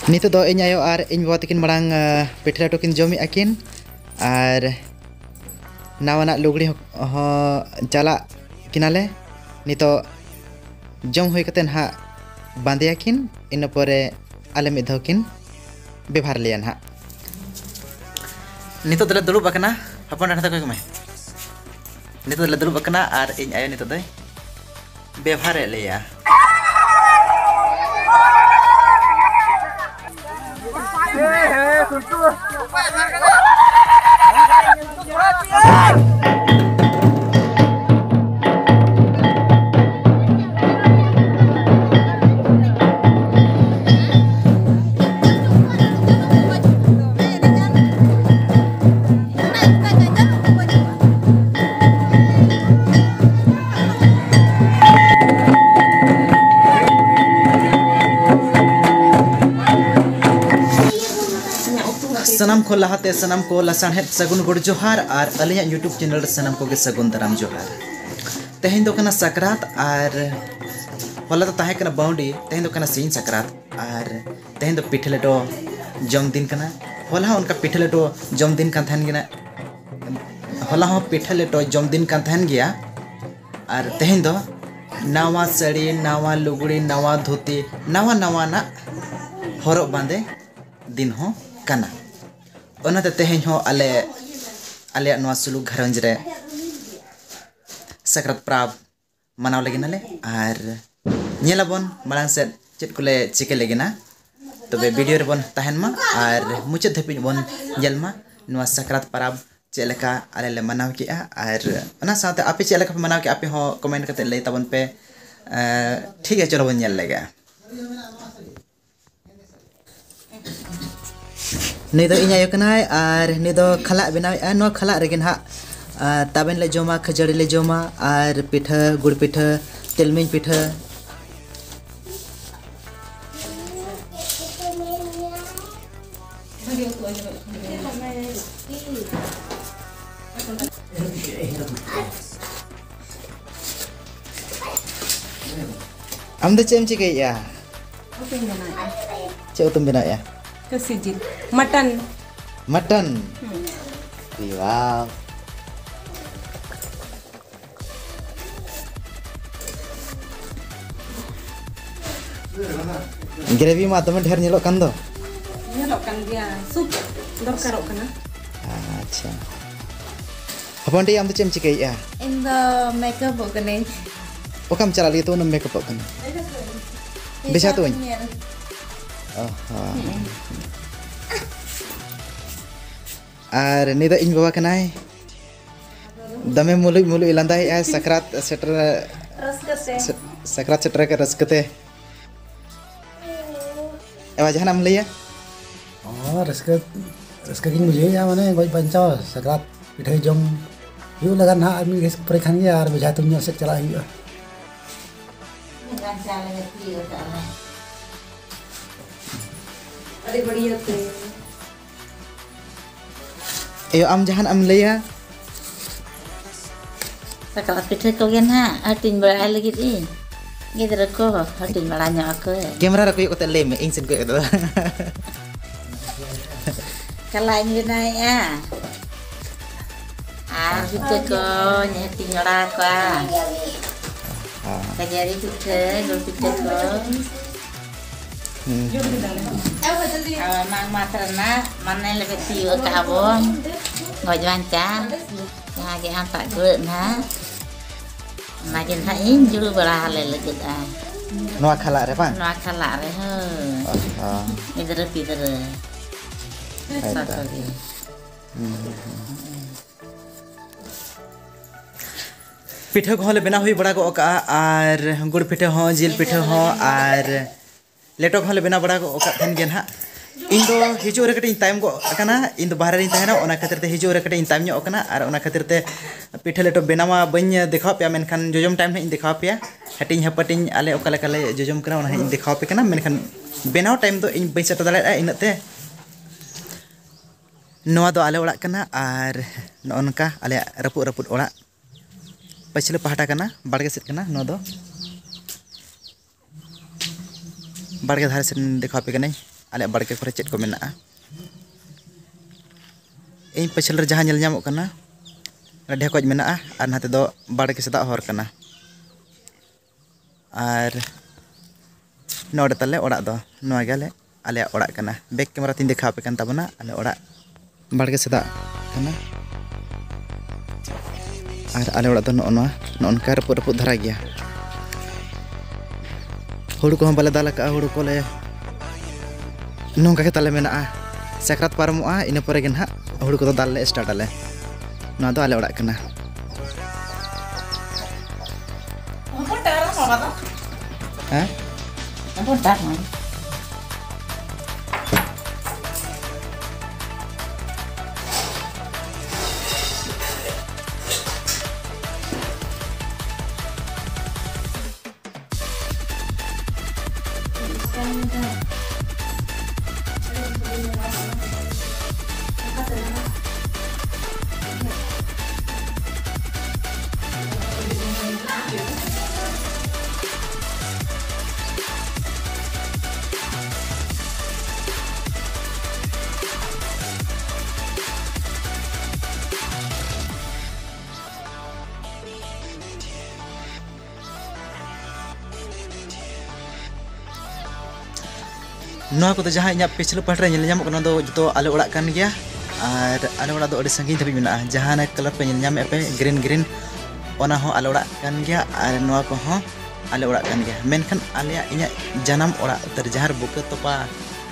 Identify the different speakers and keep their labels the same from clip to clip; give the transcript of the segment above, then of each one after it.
Speaker 1: Nito do ᱤᱧ ᱟᱭᱳ ᱟᱨ ᱤᱧ ᱵᱟᱵᱟ ᱛᱟᱹᱠᱤᱱ ᱢᱟᱲᱟᱝ ᱯᱤᱴᱷᱟᱹ ᱞᱮᱴᱚ ᱠᱤᱱ ᱡᱚᱢᱮᱜ ᱟᱹᱠᱤᱱ ᱟᱨ ᱱᱟᱣᱟᱱᱟᱜ ᱞᱩᱜᱽᱲᱤ ᱦᱚᱸ ᱪᱟᱞᱟᱜ ᱠᱤᱱᱟᱞᱮ ᱱᱤᱛᱚᱜ ᱡᱚᱢ ᱦᱩᱭ ᱠᱟᱛᱮ ᱱᱟᱦᱟᱜ ᱵᱟᱸᱫᱮᱭᱟᱠᱤᱱ ᱤᱱᱟᱹ ᱯᱚᱨᱮ ᱟᱞᱮ ᱢᱤᱫ ᱫᱷᱟᱣ ᱠᱤᱱ ᱵᱮᱵᱷᱟᱨ ᱞᱮᱭᱟ ᱱᱟᱦᱟᱜ ᱱᱤᱛᱚᱜ ᱫᱚᱞᱮ ᱫᱩᱲᱩᱵ ᱟᱠᱟᱱᱟ ᱦᱚᱯᱚᱱ ᱰᱟᱸᱰᱟ ᱠᱚ ᱢᱮ ᱱᱤᱛᱚᱜ ᱫᱚᱞᱮ ᱫᱩᱲᱩᱵ ᱟᱠᱟᱱᱟ ᱟᱨ ᱤᱧ ᱟᱭᱳ ᱱᱤᱛᱚᱜ ᱫᱚᱭ ᱵᱮᱵᱷᱟᱨᱮᱫ ᱞᱮᱭᱟ सनम को लहाते सनम को लसाणहेद सगुन गुड़ जोहार और अलिया यूट्यूब चैनल सनम को सगुन दाराम जोहार तेहें दो कना सकरात और होला तो ताहे कना बाउंडी तेहें दो कना सीन सकरात और तेहें दो पिठे लेटो जन्मदिन कना होला उनका पिठे लेटो जन्मदिन कान थान गिना होला हो पिठे लेटो जन्मदिन कान थान गया और तेहें दो नावा साड़ी नावा लुगड़ी नावा धोती नावा नावा ना हरब बांदे दिन हो कना ओनाते तेहें हो आले नवा सुलुक घरंज रे सकरात प्राब मनाव लगिनाले और नेलाबन मालांग से चेत कोले चिके लगिना तबे वीडियो रेबन तहन मा और मुचाद धपिन बन जेलमा नवा सकरात प्राब चेलेका आले ले मनाव किया और ओना साथे आपे चेलेका पे मनाव के आपे हो कमेंट करते लay तबन पे ठीक है चलो बन जेल लेगा निदो इन आयो कनाय और निदो खला बनाव नो खला रेगे ना ताबेन ले जोमा खजड़ी ले जोमा और पिठा गुड़ पिठा तिलमिन पिठा am do cem cike ya ce utum bina ya
Speaker 2: Kesijin mutton
Speaker 1: mutton wow gravy mah teman ढेर nyelok kan do
Speaker 2: nyelok kan dia sup dorkarok kana
Speaker 1: acha apa nanti am do cem cike ya
Speaker 2: in the makeup okane
Speaker 1: okam cara li tu nam makeup kan bisa tuh और निदा इन बाबा कनाय दमे मुलुई मुलुई लंदाय है सकरात shutter सकरात shutter के रसकते एवा जहां नाम लिया
Speaker 3: रसका की मुझे या माने गoj पंचा सकरात पिठे जम यू लगा ना आदमी के पर खान गया और बुझा तुम से चला ही
Speaker 2: अरे बढ़िया थे
Speaker 1: ए am jahan am leya
Speaker 4: Sakala pitre ko gen ha hatin bara lagi ni gidra ko hatin bara nya ko
Speaker 1: kamera ra ko yo te lem ing sen ko do
Speaker 4: kala ni na ya pitre ko nya hatin bara ko kajari pitre go pitre ko mang matrana mana lebih tiu kabon ngồi vanca ya ke ampak geur na makin hain juru berhala lagi ah
Speaker 1: no khala re pa
Speaker 4: no khala re he idere pidere
Speaker 1: पिठा को ले बना हुई बड़ा को का और गुड़ पिठा हो जिल पिठा हो और लेटो को ले बना बड़ा को का थन गेन हा इन दो हिजो रे कटे टाइम को कना इन दो बाहर इन तहना ओना खातिर ते हिजो रे कटे टाइम ᱧᱚᱜ कना और ओना खातिर ते पिठा लेटो बेनामा बइन दिखाव पे मेनखान जोजम टाइम इन दिखाव पे हटिंग हपटिंग आले ओका लेका ले जोजम कना ओना इन दिखाव पे कना मेनखान बेनाव टाइम दो इन बइन सेट दाले इनते नोआ दो आले ओड़ा कना और नोनका आले रपुद रपुद ओड़ा पछले पहाटा कना बाड़गे सेट कना नो दो बाड़गे धारे से देखा पे कने आले बाड़के करे चेक को मेना इन पछल जहाँ नेल ᱧᱟᱢᱚᱜ ᱠᱟᱱᱟ ढेकोज मेना और नाते दो बाड़के सेदा हर कना और नोड़े तले ओड़ा दो नोआ गेले आले ओड़ा कना बैक कैमरा तीन देखा पे कन तबना आले ओड़ा बाड़के सेदा कना और आले ओड़ा दो नोनका रपुद धरा गया हुड़ू को बाले दाल का हुड़ू को ले नोंका के तले मेना सक्रात पारमोआ इन परे गे ना हुड़ू को दाल ले स्टार्ट आले ना दो आले ओड़ा कना हाँ नोआ को जहाँ इन पिछले पहटे नेलना जो आले ओड़ा कान गया और आले ओड़ा दो संगी धाबी मेना जहाँ कलर पे नेलना पे ग्रीन ग्रीन ओना हो आले ओड़ा कान गया और नोआ को हो आले ओड़ा कान गया मेनखान आले इन जनाम ओड़ा उतर जहाँ बुके तोपा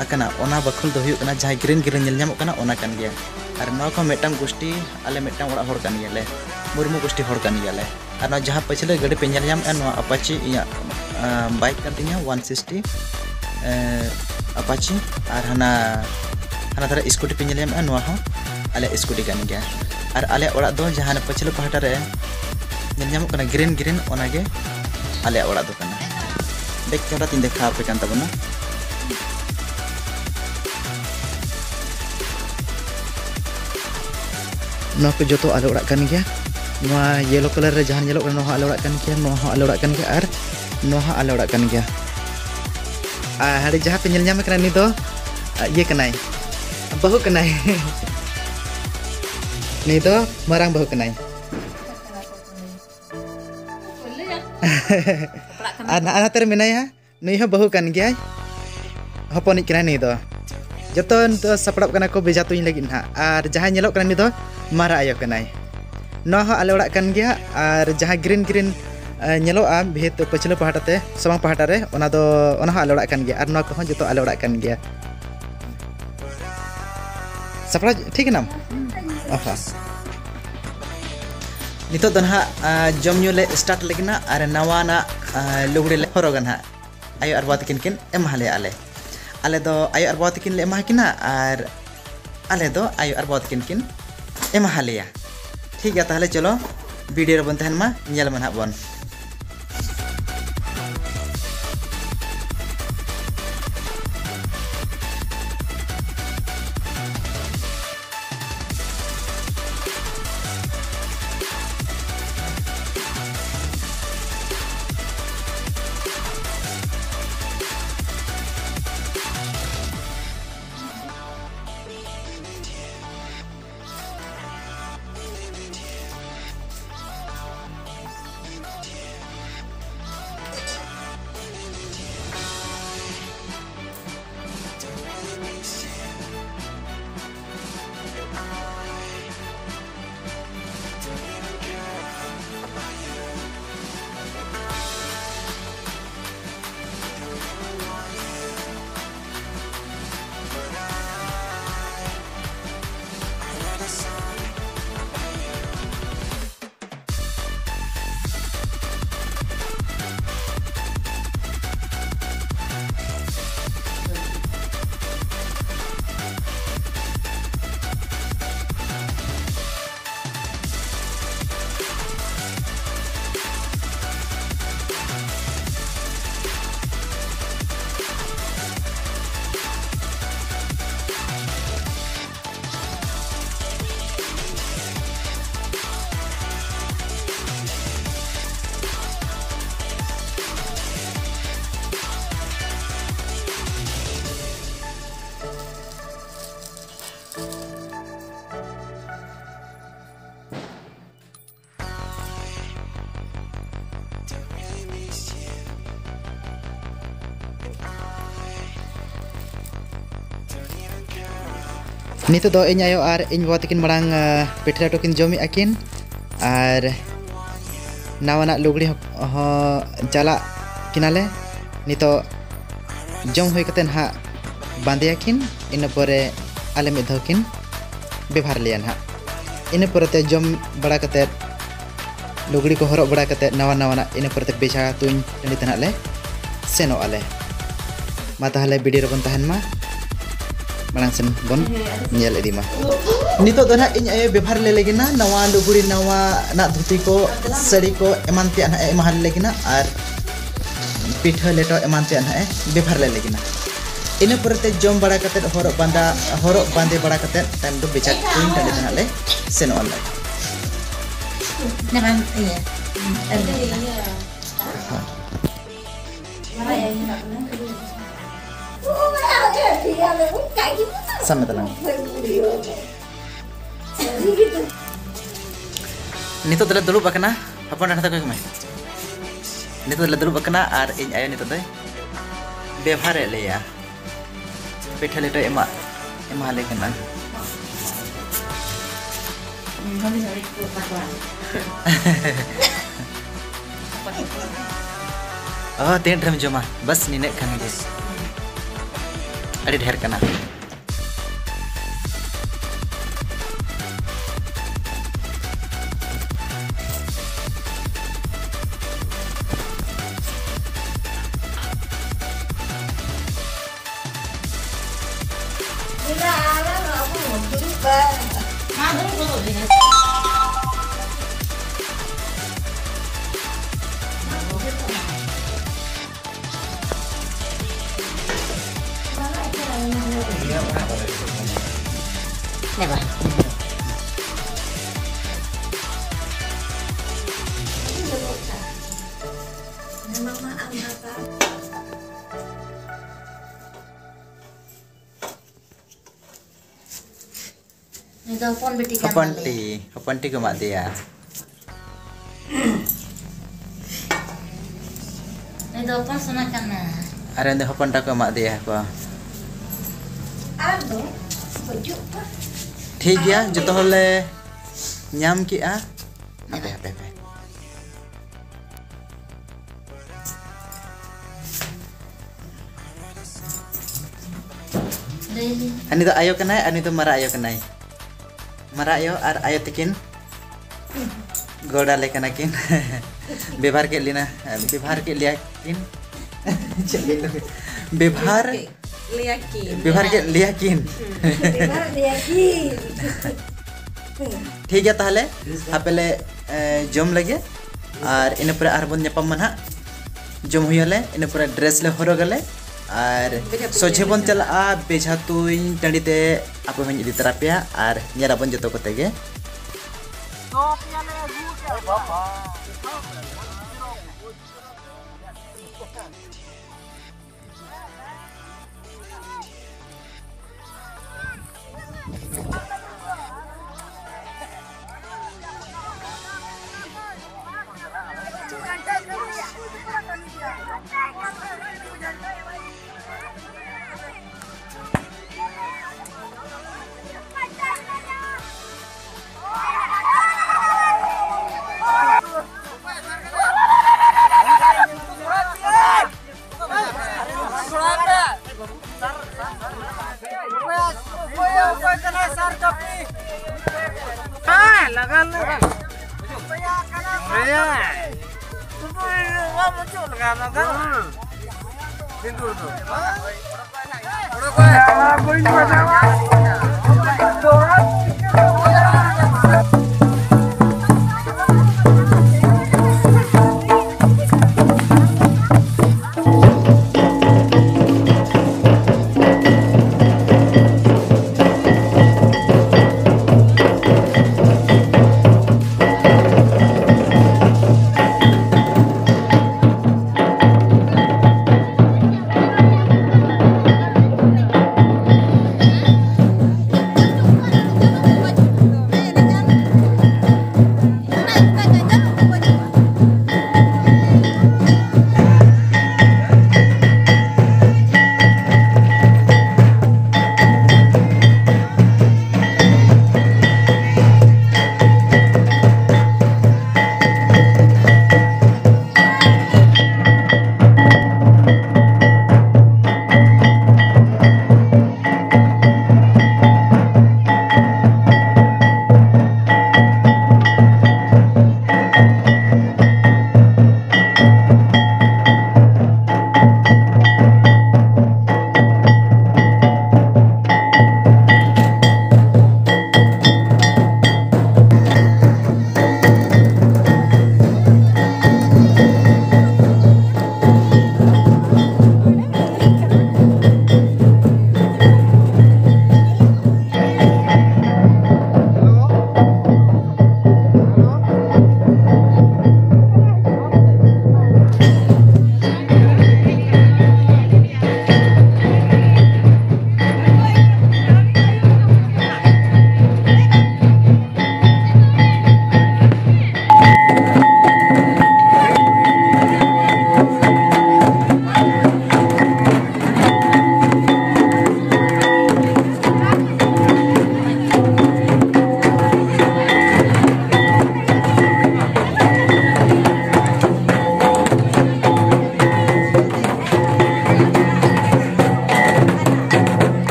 Speaker 1: आकना ओना बखुल दो हुयुग कना जहाँ ग्रीन ग्रीन नेलना कना ओना कान गया और नोआ को मेटम गोष्ठी आले मेटम ओड़ा होड़ कान गया ले मुर्मू गोष्ठी होड़ कान गया ले और नोआ जहाँ पिछले गाड़ी पे नेलना नोआ अपाची इन बाइक कान तिया 160 अपाची और हना तारा स्कूटी पे नेलना नोआ हो आले स्कूटी कान गया और आले ओड़ा दो जहाँ पछले पहाटा रे नेलना कना ग्रीन ग्रीन ओनागे आले ओड़ा दो कना बैक कैमरा तीन देखा पे कान तबना नोआ को जो आले ओड़ा कान गया नोआ येलो कलर रे जहाँ येलो नोआ आले ओड़ा कान गया नोआ हो आले ओड़ा कान गया और नोआ आले ओड़ा कान गया हाड़ी जहाँ पे नेलना कना नी दो ये कनाय बहु कनाय नी दो मरांग बहु कनाय और ना तेरे मेनाया नी हो बहु कान गया हपनिक कना नी दो जतो सपड़ाब कना को बेजा तुኝ लगी ना और जहाँ नेलो कना नी दो मारा आयो कनाय नोआ हो आले ओड़ा कान गया और जहाँ ग्रीन ग्रीन नेलो भित पछले पहाटाते समांग पहाटा रे ओना दो ओना हो आले ओड़ा कान गया और नोआ को जो आले ओड़ा कान गया सपड़ा ठीक नाम ओहा नितो दो ना जम न्यू ले स्टार्ट लेगिना और नवाना लुगड़ी ले हरोगन हा आयो और बात किन एम हाले आले दो आयो और बात किन ले एमा किना और आले दो आयो और बात किन एम हालेया ठीक है ताहले चलो वीडियो रे बन तहन मा नेल मन हाबन Nito do iñ ayo ar iñ bawa takin marang pithra tokin jomi akin ar nawana lugri ho jala kinale nito jom hoy katen ha bande akin ina pore ale mid dhakin bebhar lian ha ina pore te jom bada kate lugri ko horok bada kate nawana ina pore te beja tuñ tani tanah le seno ale ma tahale video rebon tahan ma malang sen bon nyel edi ma nito do na iñ ayo bebhar le legina nawa lugri nawa na dhuti ko sari ko eman ti ana emahal legina ar pitha leto eman ti ana bebhar le legina ina porte jom bada kate horok bande bada kate time do becha tuñ tani tanah le seno ale
Speaker 4: Naman iya.
Speaker 1: sama tenang nito telah dulu bakana apa nak kata kau nito telah dulu bakana ar iñ ayo nito deh bebhar le ya pitha leto ema le kana oh tin drum joma bas ninek kan ge adi dher kana
Speaker 4: Neba. Itu pun betikan.
Speaker 1: Hopon ti ko mak dia
Speaker 4: Itu pun sunakan na.
Speaker 1: are ande hopon ta ko mak dia ko ठीक गया जो तो हले nyam ki a ape ani to ayo kanai ani to mara ayo ar ayo tikin goda le kanakin bebhar ke liya kin bebhar liyakin ठीक है ताहले आपले जम लगे और इन पर आरबन nyapam man ha जम हुयले इन पर ड्रेस ले हरगले और सोझे बन चला बेझा तुई टंडीते आप हन इदी तरपिया और नेराबन जतो को तेगे
Speaker 5: Udah